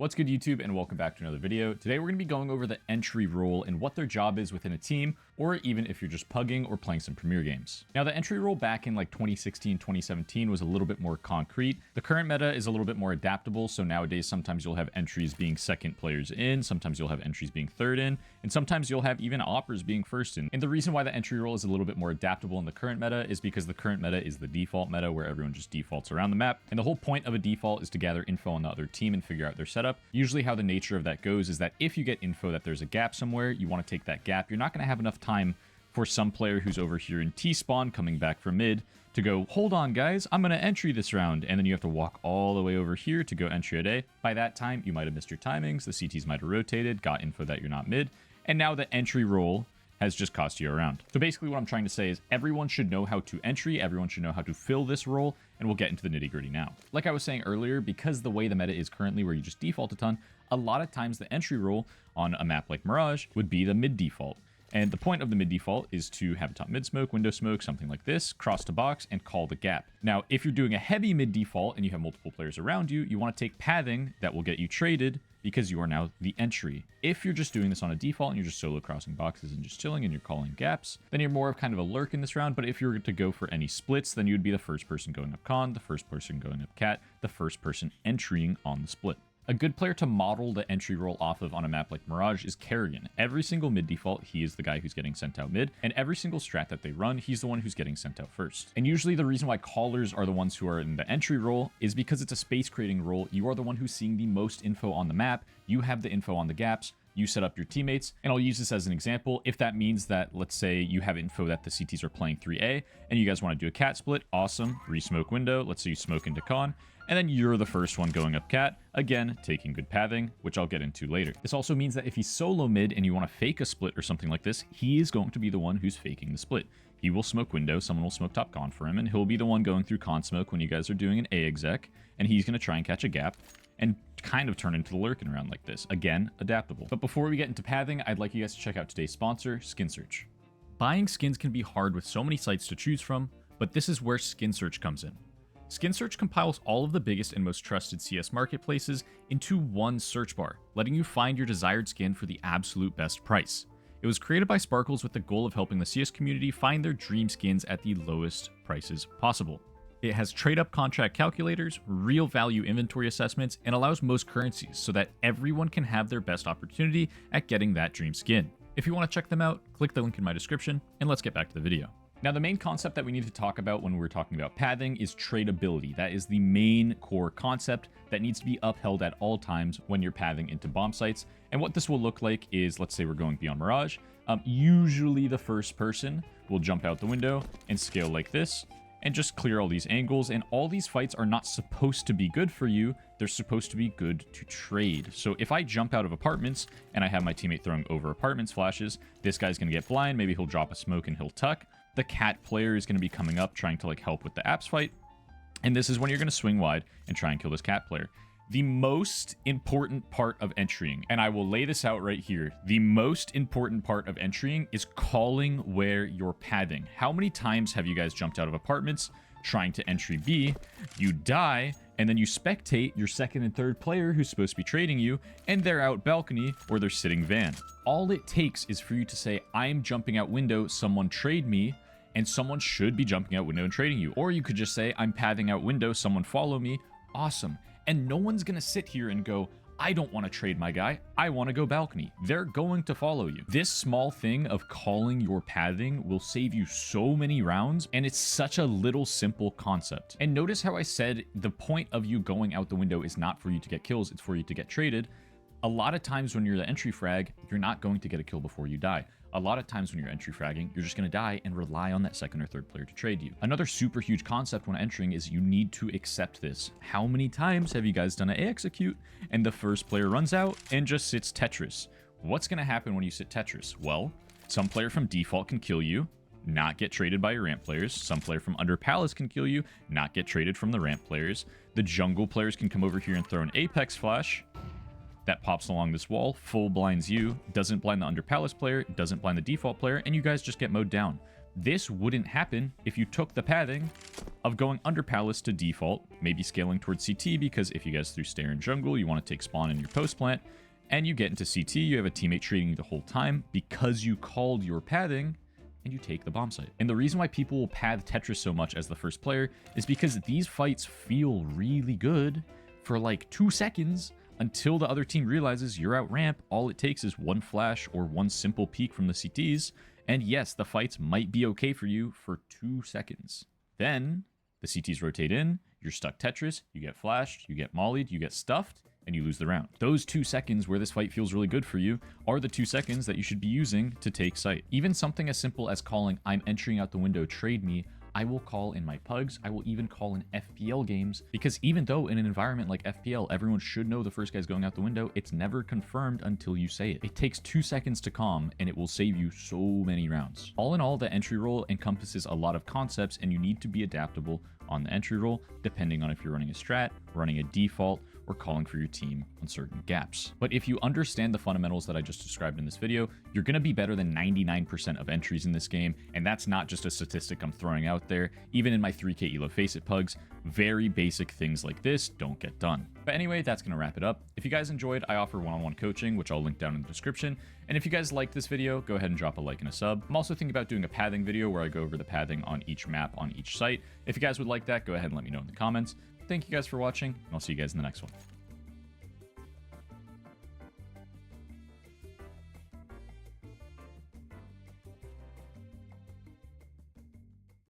What's good, YouTube, and welcome back to another video. Today we're going to be going over the entry role and what their job is within a team, or even if you're just pugging or playing some Premier games. Now, the entry role back in like 2016, 2017 was a little bit more concrete. The current meta is a little bit more adaptable, so nowadays sometimes you'll have entries being second players in, sometimes you'll have entries being third in, and sometimes you'll have even oppers being first in. And the reason why the entry role is a little bit more adaptable in the current meta is because the current meta is the default meta where everyone just defaults around the map, and the whole point of a default is to gather info on the other team and figure out their setup. Usually how the nature of that goes is that if you get info that there's a gap somewhere, you want to take that gap. You're not going to have enough time for some player who's over here in T-spawn coming back from mid to go, hold on guys, I'm going to entry this round. And then you have to walk all the way over here to go entry a day. By that time, you might have missed your timings. The CTs might have rotated, got info that you're not mid. And now the entry role has just cost you a round. So basically what I'm trying to say is everyone should know how to entry, everyone should know how to fill this role, and we'll get into the nitty gritty now. Like I was saying earlier, because the way the meta is currently where you just default a ton, a lot of times the entry role on a map like Mirage would be the mid default. And the point of the mid default is to have a top mid smoke, window smoke, something like this, cross to box, and call the gap. Now, if you're doing a heavy mid default and you have multiple players around you, you want to take pathing that will get you traded because you are now the entry. If you're just doing this on a default and you're just solo crossing boxes and just chilling and you're calling gaps, then you're more of kind of a lurk in this round. But if you were to go for any splits, then you would be the first person going up con, the first person going up cat, the first person entering on the split. A good player to model the entry role off of on a map like Mirage is Kerrigan. Every single mid default, he is the guy who's getting sent out mid, and every single strat that they run, he's the one who's getting sent out first. And usually the reason why callers are the ones who are in the entry role is because it's a space creating role. You are the one who's seeing the most info on the map. You have the info on the gaps. You set up your teammates, and I'll use this as an example. If that means that, let's say you have info that the CTs are playing 3A, and you guys want to do a cat split, awesome, re-smoke window, let's say you smoke into con, and then you're the first one going up cat, again, taking good pathing, which I'll get into later. This also means that if he's solo mid and you want to fake a split or something like this, he is going to be the one who's faking the split. He will smoke window, someone will smoke top con for him, and he'll be the one going through con smoke when you guys are doing an A exec, and he's going to try and catch a gap and kind of turn into the lurking around like this. Again, adaptable. But before we get into pathing, I'd like you guys to check out today's sponsor, SkinSearch. Buying skins can be hard with so many sites to choose from, but this is where SkinSearch comes in. SkinSearch compiles all of the biggest and most trusted CS marketplaces into one search bar, letting you find your desired skin for the absolute best price. It was created by Sparkles with the goal of helping the CS community find their dream skins at the lowest prices possible. It has trade-up contract calculators, real value inventory assessments, and allows most currencies so that everyone can have their best opportunity at getting that dream skin. If you want to check them out, click the link in my description, and let's get back to the video. Now, the main concept that we need to talk about when we're talking about pathing is tradability. That is the main core concept that needs to be upheld at all times when you're pathing into bomb sites. And what this will look like is, let's say we're going beyond Mirage. Usually the first person will jump out the window and scale like this, and just clear all these angles. And all these fights are not supposed to be good for you. They're supposed to be good to trade. So if I jump out of apartments and I have my teammate throwing over apartments flashes, this guy's going to get blind. Maybe he'll drop a smoke and he'll tuck. The cat player is going to be coming up trying to like help with the apps fight. And this is when you're going to swing wide and try and kill this cat player. The most important part of entering, and I will lay this out right here, the most important part of entering is calling where you're pathing. How many times have you guys jumped out of apartments trying to entry B, you die, and then you spectate your second and third player who's supposed to be trading you, and they're out balcony or they're sitting van. All it takes is for you to say, I'm jumping out window, someone trade me, and someone should be jumping out window and trading you. Or you could just say, I'm pathing out window, someone follow me, awesome. And no one's going to sit here and go, I don't want to trade my guy. I want to go balcony. They're going to follow you. This small thing of calling your pathing will save you so many rounds, and it's such a little simple concept. And notice how I said the point of you going out the window is not for you to get kills, it's for you to get traded. A lot of times when you're the entry frag, you're not going to get a kill before you die. A lot of times when you're entry fragging, you're just going to die and rely on that second or third player to trade you. Another super huge concept when entering is you need to accept this. How many times have you guys done an A execute and the first player runs out and just sits Tetris? What's going to happen when you sit Tetris? Well, some player from default can kill you, not get traded by your ramp players. Some player from under palace can kill you, not get traded from the ramp players. The jungle players can come over here and throw an Apex flash that pops along this wall, full blinds you, doesn't blind the under palace player, doesn't blind the default player, and you guys just get mowed down. This wouldn't happen if you took the pathing of going under palace to default, maybe scaling towards CT, because if you guys threw stair in jungle, you want to take spawn in your post plant, and you get into CT, you have a teammate trading you the whole time because you called your pathing, and you take the bomb site. And the reason why people will path Tetris so much as the first player is because these fights feel really good for like 2 seconds until the other team realizes you're out ramp. All it takes is one flash or one simple peek from the CTs, and yes, the fights might be okay for you for 2 seconds. Then the CTs rotate in, you're stuck Tetris, you get flashed, you get mollied, you get stuffed, and you lose the round. Those 2 seconds where this fight feels really good for you are the 2 seconds that you should be using to take site. Even something as simple as calling, "I'm entering out the window, trade me," I will call in my pugs. I will even call in FPL games, because even though in an environment like FPL, everyone should know the first guy's going out the window, it's never confirmed until you say it. It takes 2 seconds to calm, and it will save you so many rounds. All in all, the entry role encompasses a lot of concepts, and you need to be adaptable on the entry role, depending on if you're running a strat, running a default, or calling for your team on certain gaps. But if you understand the fundamentals that I just described in this video, you're going to be better than 99% of entries in this game, and that's not just a statistic I'm throwing out there. Even in my 3k elo face it pugs, very basic things like this don't get done. But anyway, that's going to wrap it up. If you guys enjoyed, I offer one-on-one coaching, which I'll link down in the description. And if you guys like this video, go ahead and drop a like and a sub. I'm also thinking about doing a pathing video where I go over the pathing on each map on each site. If you guys would like that, go ahead and let me know in the comments. Thank you guys for watching, and I'll see you guys in the next one.